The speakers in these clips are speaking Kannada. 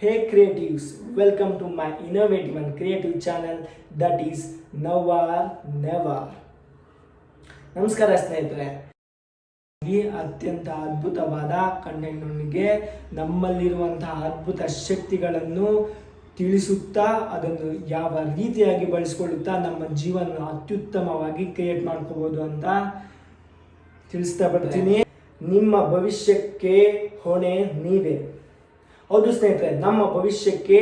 Hey creatives, welcome to my innovative and creative channel that is Now or Never. ನಮಸ್ಕಾರ ಸ್ನೇಹಿತರೆ. ಈ ಅತ್ಯಂತ ಅದ್ಭುತವಾದ ಕಂಟೆಂಟ್ನೊಂದಿಗೆ ನಮ್ಮಲ್ಲಿರುವಂತಹ ಅದ್ಭುತ ಶಕ್ತಿಗಳನ್ನು ತಿಳಿಸುತ್ತಾ ಅದನ್ನು ಯಾವ ರೀತಿಯಾಗಿ ಬಳಸಿಕೊಳ್ಳುತ್ತಾ ನಮ್ಮ ಜೀವನ ಅತ್ಯುತ್ತಮವಾಗಿ ಕ್ರಿಯೇಟ್ ಮಾಡ್ಕೋಬಹುದು ಅಂತ ತಿಳಿಸ್ತಾ ಬರ್ತೀನಿ. ನಿಮ್ಮ ಭವಿಷ್ಯಕ್ಕೆ ಹೊಣೆ ನೀವೇ. ಹೌದು ಸ್ನೇಹಿತರೆ, ನಮ್ಮ ಭವಿಷ್ಯಕ್ಕೆ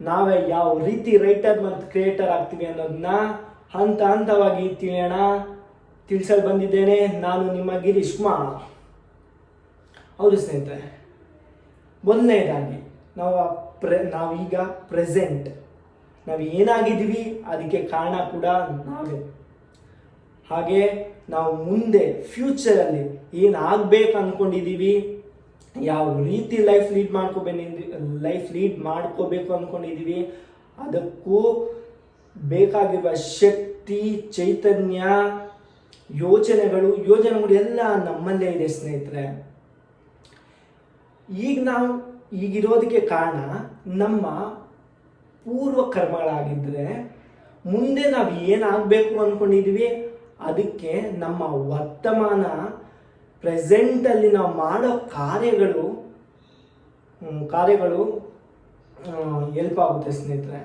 ನಾವೇ ಯಾವ ರೀತಿ ರೈಟರ್ ಮತ್ತು ಕ್ರಿಯೇಟರ್ ಆಗ್ತೀವಿ ಅನ್ನೋದನ್ನ ಹಂತ ಹಂತವಾಗಿ ತಿಳಿಸಲು ಬಂದಿದ್ದೇನೆ. ನಾನು ನಿಮ್ಮ ಗಿರೀಶ್ ಕುಮಾರ್. ಹೌದು ಸ್ನೇಹಿತರೆ, ಮೊದಲನೇದಾಗಿ ನಾವೀಗ ಪ್ರೆಸೆಂಟ್ ನಾವು ಏನಾಗಿದ್ದೀವಿ ಅದಕ್ಕೆ ಕಾರಣ ಕೂಡ ನಾವೇ. ಹಾಗೆ ನಾವು ಮುಂದೆ ಫ್ಯೂಚರಲ್ಲಿ ಏನಾಗಬೇಕು ಅಂದ್ಕೊಂಡಿದ್ದೀವಿ, ಯಾವ ರೀತಿ ಲೈಫ್ ಲೀಡ್ ಮಾಡ್ಕೋಬೇಕು ಅಂದ್ಕೊಂಡಿದ್ದೀವಿ, ಅದಕ್ಕೂ ಬೇಕಾಗಿರುವ ಶಕ್ತಿ, ಚೈತನ್ಯ, ಯೋಜನೆಗಳು ಎಲ್ಲ ನಮ್ಮಲ್ಲೇ ಇದೆ ಸ್ನೇಹಿತರೆ. ಈಗಿರೋದಕ್ಕೆ ಕಾರಣ ನಮ್ಮ ಪೂರ್ವ ಕರ್ಮಗಳಾಗಿದ್ದರೆ ಮುಂದೆ ನಾವು ಏನಾಗಬೇಕು ಅಂದ್ಕೊಂಡಿದ್ದೀವಿ ಅದಕ್ಕೆ ನಮ್ಮ ವರ್ತಮಾನ ಪ್ರೆಸೆಂಟಲ್ಲಿ ನಾವು ಮಾಡೋ ಕಾರ್ಯಗಳು ಹೆಲ್ಪ್ ಆಗುತ್ತೆ ಸ್ನೇಹಿತರೆ.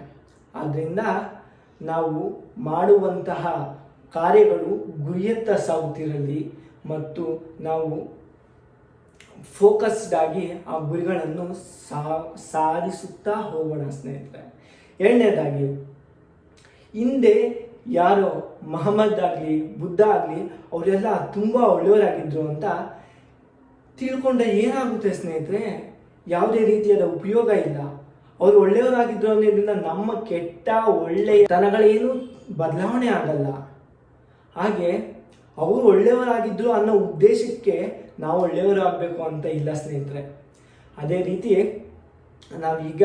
ಆದ್ದರಿಂದ ನಾವು ಮಾಡುವಂತಹ ಕಾರ್ಯಗಳು ಗುರಿಯತ್ತ ಸಾಗುತ್ತಿರಲಿ ಮತ್ತು ನಾವು ಫೋಕಸ್ಡ್ ಆಗಿ ಆ ಗುರಿಗಳನ್ನು ಸಾಧಿಸುತ್ತಾ ಹೋಗೋಣ ಸ್ನೇಹಿತರೆ. ಎರಡನೇದಾಗಿ, ಹಿಂದೆ ಯಾರೋ ಮಹಮ್ಮದ್ ಆಗಲಿ ಬುದ್ಧ ಆಗಲಿ ಅವರೆಲ್ಲ ತುಂಬ ಒಳ್ಳೆಯವರಾಗಿದ್ದರು ಅಂತ ತಿಳ್ಕೊಂಡ್ರೆ ಏನಾಗುತ್ತೆ ಸ್ನೇಹಿತರೆ, ಯಾವುದೇ ರೀತಿಯಾದ ಉಪಯೋಗ ಇಲ್ಲ. ಅವರು ಒಳ್ಳೆಯವರಾಗಿದ್ದರು ಅನ್ನೋದ್ರಿಂದ ನಮ್ಮ ಕೆಟ್ಟ ಒಳ್ಳೆಯ ತನಗಳೇನು ಬದಲಾವಣೆ ಆಗಲ್ಲ. ಹಾಗೆ ಅವರು ಒಳ್ಳೆಯವರಾಗಿದ್ದರು ಅನ್ನೋ ಉದ್ದೇಶಕ್ಕೆ ನಾವು ಒಳ್ಳೆಯವರಾಗಬೇಕು ಅಂತ ಇಲ್ಲ ಸ್ನೇಹಿತರೆ. ಅದೇ ರೀತಿ ನಾವೀಗ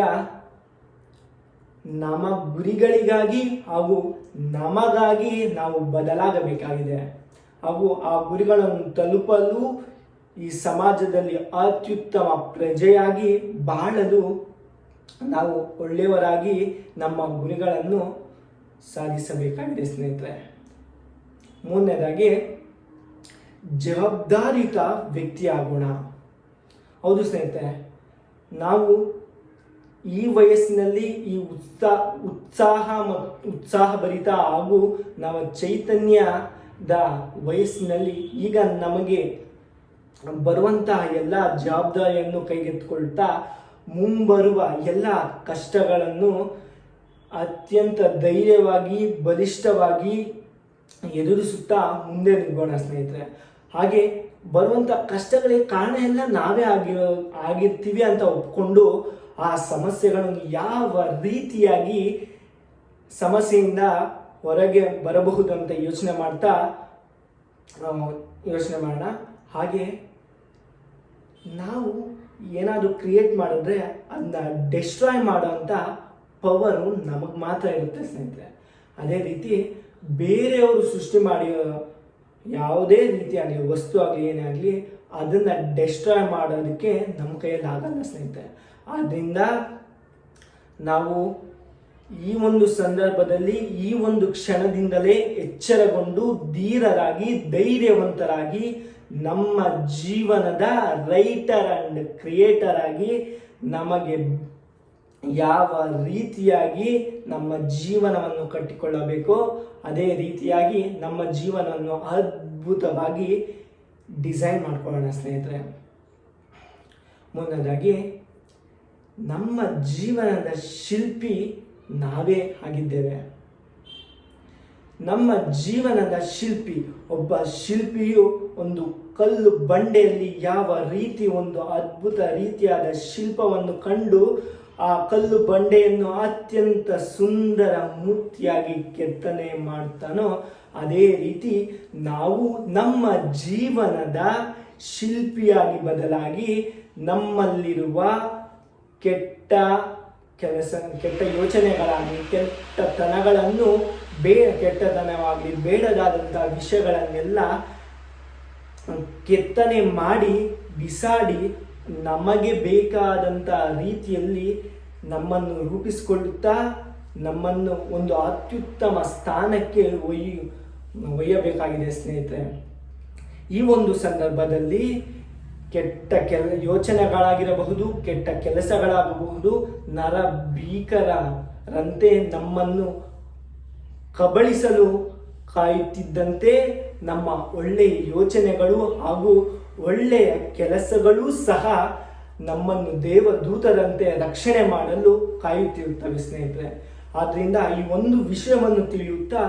ನಮ್ಮ ಗುರಿಗಳಿಗಾಗಿ ಹಾಗೂ ನಮಗಾಗಿ ನಾವು ಬದಲಾಗಬೇಕಾಗಿದೆ. ಹಾಗೂ ಆ ಗುರಿಗಳನ್ನು ತಲುಪಲು ಈ ಸಮಾಜದಲ್ಲಿ ಅತ್ಯುತ್ತಮ ಪ್ರಜೆಯಾಗಿ ಬಾಳಲು ನಾವು ಒಳ್ಳೆಯವರಾಗಿ ನಮ್ಮ ಗುರಿಗಳನ್ನು ಸಾಧಿಸಬೇಕಾಗಿದೆ ಸ್ನೇಹಿತರೆ. ಮೂರನೇದಾಗಿ, ಜವಾಬ್ದಾರಿಯುತ ವ್ಯಕ್ತಿಯಾಗೋಣ. ಹೌದು ಸ್ನೇಹಿತರೆ, ನಾವು ಈ ವಯಸ್ಸಿನಲ್ಲಿ ಈ ಉತ್ಸಾಹಭರಿತ ಹಾಗೂ ನಾವು ಚೈತನ್ಯದ ವಯಸ್ಸಿನಲ್ಲಿ ಈಗ ನಮಗೆ ಬರುವಂತಹ ಎಲ್ಲ ಜವಾಬ್ದಾರಿಯನ್ನು ಕೈಗೆತ್ತಿಕೊಳ್ತಾ ಮುಂಬರುವ ಎಲ್ಲ ಕಷ್ಟಗಳನ್ನು ಅತ್ಯಂತ ಧೈರ್ಯವಾಗಿ ಬಲಿಷ್ಠವಾಗಿ ಎದುರಿಸುತ್ತಾ ಮುಂದೆ ನುಗ್ಗೋಣ ಸ್ನೇಹಿತರೆ. ಹಾಗೆ ಬರುವಂಥ ಕಷ್ಟಗಳಿಗೆ ಕಾರಣ ಎಲ್ಲ ನಾವೇ ಆಗಿರ್ತೀವಿ ಅಂತ ಒಪ್ಕೊಂಡು ಆ ಸಮಸ್ಯೆಗಳನ್ನು ಯಾವ ರೀತಿಯಾಗಿ ಸಮಸ್ಯೆಯಿಂದ ಹೊರಗೆ ಬರಬಹುದು ಅಂತ ಯೋಚನೆ ಮಾಡೋಣ. ಹಾಗೆ ನಾವು ಏನಾದರೂ ಕ್ರಿಯೇಟ್ ಮಾಡಿದ್ರೆ ಅದನ್ನ ಡೆಸ್ಟ್ರಾಯ್ ಮಾಡೋವಂಥ ಪವರು ನಮಗೆ ಮಾತ್ರ ಇರುತ್ತೆ ಸ್ನೇಹಿತರೆ. ಅದೇ ರೀತಿ ಬೇರೆಯವರು ಸೃಷ್ಟಿ ಮಾಡಿ ಯಾವುದೇ ರೀತಿಯಾಗಲಿ ವಸ್ತು ಆಗಲಿ ಏನೇ ಆಗಲಿ ಅದನ್ನು ಡೆಸ್ಟ್ರಾಯ್ ಮಾಡೋದಕ್ಕೆ ನಮ್ಮ ಕೈಯಲ್ಲಿ ಆಗಲ್ಲ ಸ್ನೇಹಿತರೆ. ಆದ್ದರಿಂದ ನಾವು ಈ ಒಂದು ಸಂದರ್ಭದಲ್ಲಿ ಈ ಒಂದು ಕ್ಷಣದಿಂದಲೇ ಎಚ್ಚರಗೊಂಡು ಧೀರರಾಗಿ ಧೈರ್ಯವಂತರಾಗಿ ನಮ್ಮ ಜೀವನದ ರೈಟರ್ ಆ್ಯಂಡ್ ಕ್ರಿಯೇಟರ್ ಆಗಿ ನಮಗೆ ಯಾವ ರೀತಿಯಾಗಿ ನಮ್ಮ ಜೀವನವನ್ನು ಕಟ್ಟಿಕೊಳ್ಳಬೇಕೋ ಅದೇ ರೀತಿಯಾಗಿ ನಮ್ಮ ಜೀವನವನ್ನು ಅದ್ಭುತವಾಗಿ ಡಿಸೈನ್ ಮಾಡ್ಕೊಳ್ಳೋಣ ಸ್ನೇಹಿತರೆ. ಮುಂದನೇದಾಗಿ, ನಮ್ಮ ಜೀವನದ ಶಿಲ್ಪಿ ನಾವೇ ಆಗಿದ್ದೇವೆ. ನಮ್ಮ ಜೀವನದ ಶಿಲ್ಪಿ, ಒಬ್ಬ ಶಿಲ್ಪಿಯು ಒಂದು ಕಲ್ಲು ಬಂಡೆಯಲ್ಲಿ ಯಾವ ರೀತಿ ಒಂದು ಅದ್ಭುತ ರೀತಿಯಾದ ಶಿಲ್ಪವನ್ನು ಕಂಡು ಆ ಕಲ್ಲು ಬಂಡೆಯನ್ನು ಅತ್ಯಂತ ಸುಂದರ ಮೂರ್ತಿಯಾಗಿ ಕೆತ್ತನೆ ಮಾಡ್ತಾನೋ ಅದೇ ರೀತಿ ನಾವು ನಮ್ಮ ಜೀವನದ ಶಿಲ್ಪಿಯಾಗಿ ಬದಲಾಗಿ ನಮ್ಮಲ್ಲಿರುವ ಕೆಟ್ಟ ಯೋಚನೆಗಳಾಗಲಿ ಕೆಟ್ಟತನಗಳನ್ನು ಕೆಟ್ಟತನವಾಗಲಿ ಬೇಡದಾದಂಥ ವಿಷಯಗಳನ್ನೆಲ್ಲ ಕೆತ್ತನೆ ಮಾಡಿ ಬಿಸಾಡಿ ನಮಗೆ ಬೇಕಾದಂಥ ರೀತಿಯಲ್ಲಿ ನಮ್ಮನ್ನು ರೂಪಿಸಿಕೊಳ್ಳುತ್ತಾ ನಮ್ಮನ್ನು ಒಂದು ಅತ್ಯುತ್ತಮ ಸ್ಥಾನಕ್ಕೆ ಒಯ್ಯಬೇಕಾಗಿದೆ ಸ್ನೇಹಿತರೆ. ಈ ಒಂದು ಸಂದರ್ಭದಲ್ಲಿ ಕೆಟ್ಟ ಯೋಚನೆಗಳಾಗಿರಬಹುದು, ಕೆಟ್ಟ ಕೆಲಸಗಳಾಗಬಹುದು, ನರಭೀಕರರಂತೆ ನಮ್ಮನ್ನು ಕಬಳಿಸಲು ಕಾಯುತ್ತಿದ್ದಂತೆ ನಮ್ಮ ಒಳ್ಳೆಯ ಯೋಚನೆಗಳು ಹಾಗೂ ಒಳ್ಳೆಯ ಕೆಲಸಗಳೂ ಸಹ ನಮ್ಮನ್ನು ದೇವದೂತರಂತೆ ರಕ್ಷಣೆ ಮಾಡಲು ಕಾಯುತ್ತಿರುತ್ತವೆ ಸ್ನೇಹಿತರೆ. ಆದ್ದರಿಂದ ಈ ಒಂದು ವಿಷಯವನ್ನು ತಿಳಿಯುತ್ತಾ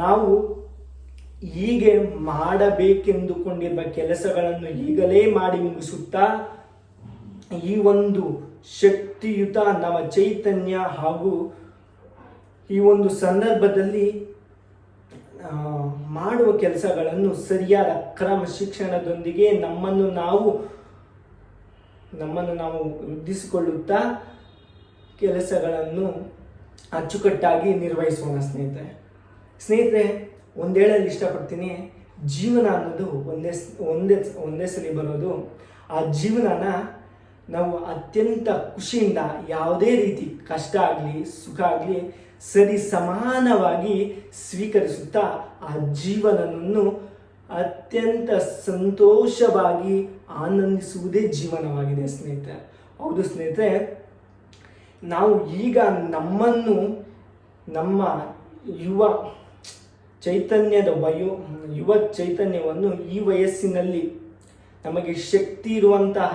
ನಾವು ಹೀಗೆ ಮಾಡಬೇಕೆಂದುಕೊಂಡಿರುವ ಕೆಲಸಗಳನ್ನು ಈಗಲೇ ಮಾಡಿ ಮುಗಿಸುತ್ತಾ ಈ ಒಂದು ಶಕ್ತಿಯುತ ನವ ಚೈತನ್ಯ ಹಾಗೂ ಈ ಒಂದು ಸಂದರ್ಭದಲ್ಲಿ ಮಾಡುವ ಕೆಲಸಗಳನ್ನು ಸರಿಯಾದ ಕ್ರಮ ಶಿಕ್ಷಣದೊಂದಿಗೆ ನಮ್ಮನ್ನು ನಾವು ವೃದ್ಧಿಸಿಕೊಳ್ಳುತ್ತಾ ಕೆಲಸಗಳನ್ನು ಅಚ್ಚುಕಟ್ಟಾಗಿ ನಿರ್ವಹಿಸೋಣ ಸ್ನೇಹಿತರೆ. ಒಂದು ಹೇಳಲು ಇಷ್ಟಪಡ್ತೀನಿ, ಜೀವನ ಅನ್ನೋದು ಒಂದೇ ಸಲ ಬರೋದು. ಆ ಜೀವನನ ನಾವು ಅತ್ಯಂತ ಖುಷಿಯಿಂದ ಯಾವುದೇ ರೀತಿ ಕಷ್ಟ ಆಗಲಿ ಸುಖ ಆಗಲಿ ಸರಿ ಸಮಾನವಾಗಿ ಸ್ವೀಕರಿಸುತ್ತಾ ಆ ಜೀವನವನ್ನು ಅತ್ಯಂತ ಸಂತೋಷವಾಗಿ ಆನಂದಿಸುವುದೇ ಜೀವನವಾಗಿದೆ ಸ್ನೇಹಿತರೆ. ಹೌದು ಸ್ನೇಹಿತರೆ, ನಾವು ಈಗ ನಮ್ಮನ್ನು ನಮ್ಮ ಯುವ ಚೈತನ್ಯವನ್ನು ಈ ವಯಸ್ಸಿನಲ್ಲಿ ನಮಗೆ ಶಕ್ತಿ ಇರುವಂತಹ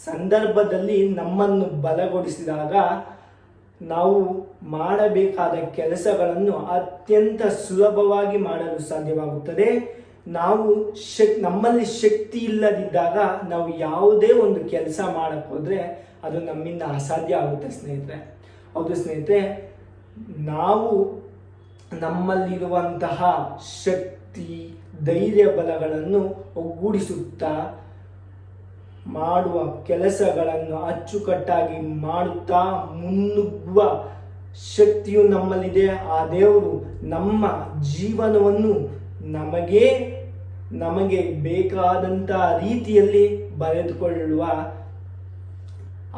ಸಂದರ್ಭದಲ್ಲಿ ನಮ್ಮನ್ನು ಬಲಗೊಳಿಸಿದಾಗ ನಾವು ಮಾಡಬೇಕಾದ ಕೆಲಸಗಳನ್ನು ಅತ್ಯಂತ ಸುಲಭವಾಗಿ ಮಾಡಲು ಸಾಧ್ಯವಾಗುತ್ತದೆ. ನಮ್ಮಲ್ಲಿ ಶಕ್ತಿ ಇಲ್ಲದಿದ್ದಾಗ ನಾವು ಯಾವುದೇ ಒಂದು ಕೆಲಸ ಮಾಡಕ್ಕೆ ಹೋದರೆ ಅದು ನಮ್ಮಿಂದ ಅಸಾಧ್ಯ ಆಗುತ್ತೆ ಸ್ನೇಹಿತರೆ. ಹೌದು ಸ್ನೇಹಿತರೆ, ನಾವು ನಮ್ಮಲ್ಲಿರುವಂತಹ ಶಕ್ತಿ ಧೈರ್ಯ ಬಲಗಳನ್ನು ಒಗ್ಗೂಡಿಸುತ್ತಾ ಮಾಡುವ ಕೆಲಸಗಳನ್ನು ಅಚ್ಚುಕಟ್ಟಾಗಿ ಮಾಡುತ್ತಾ ಮುನ್ನುಗ್ಗುವ ಶಕ್ತಿಯು ನಮ್ಮಲ್ಲಿದೆ. ಆ ದೇವರು ನಮ್ಮ ಜೀವನವನ್ನು ನಮಗೆ ಬೇಕಾದಂಥ ರೀತಿಯಲ್ಲಿ ಬರೆದುಕೊಳ್ಳುವ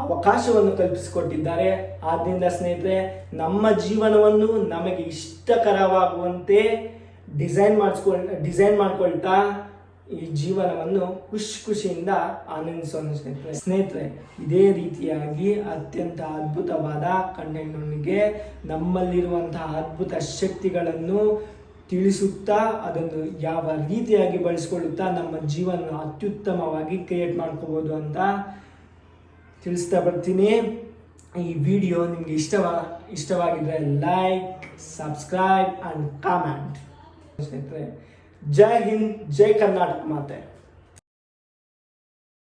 ಅವಕಾಶವನ್ನು ಕಲ್ಪಿಸಿಕೊಟ್ಟಿದ್ದಾರೆ. ಆದ್ದರಿಂದ ಸ್ನೇಹಿತರೆ, ನಮ್ಮ ಜೀವನವನ್ನು ನಮಗೆ ಇಷ್ಟಕರವಾಗುವಂತೆ ಡಿಸೈನ್ ಮಾಡ್ಕೊಳ್ತಾ ಈ ಜೀವನವನ್ನು ಖುಷಿಯಿಂದ ಆನಂದಿಸೋಣ ಸ್ನೇಹಿತರೆ. ಇದೇ ರೀತಿಯಾಗಿ ಅತ್ಯಂತ ಅದ್ಭುತವಾದ ಕಂಟೆಂಟ್ನೊಂದಿಗೆ ನಮ್ಮಲ್ಲಿರುವಂತಹ ಅದ್ಭುತ ಶಕ್ತಿಗಳನ್ನು ತಿಳಿಸುತ್ತಾ ಅದನ್ನು ಯಾವ ರೀತಿಯಾಗಿ ಬಳಸಿಕೊಳ್ಳುತ್ತಾ ನಮ್ಮ ಜೀವನ ಅತ್ಯುತ್ತಮವಾಗಿ ಕ್ರಿಯೇಟ್ ಮಾಡ್ಕೋಬೋದು ಅಂತ ತಿಳಿಸ್ತಾ ಬರ್ತೀನಿ. ಈ ವಿಡಿಯೋ ನಿಮಗೆ ಇಷ್ಟವಾಗಿದ್ದರೆ ಲೈಕ್, ಸಬ್ಸ್ಕ್ರೈಬ್ ಆ್ಯಂಡ್ ಕಾಮೆಂಟ್ ಸ್ನೇಹಿತರೆ. ಜೈ ಹಿಂದ್, ಜೈ ಕರ್ನಾಟಕ ಮಾತೆ.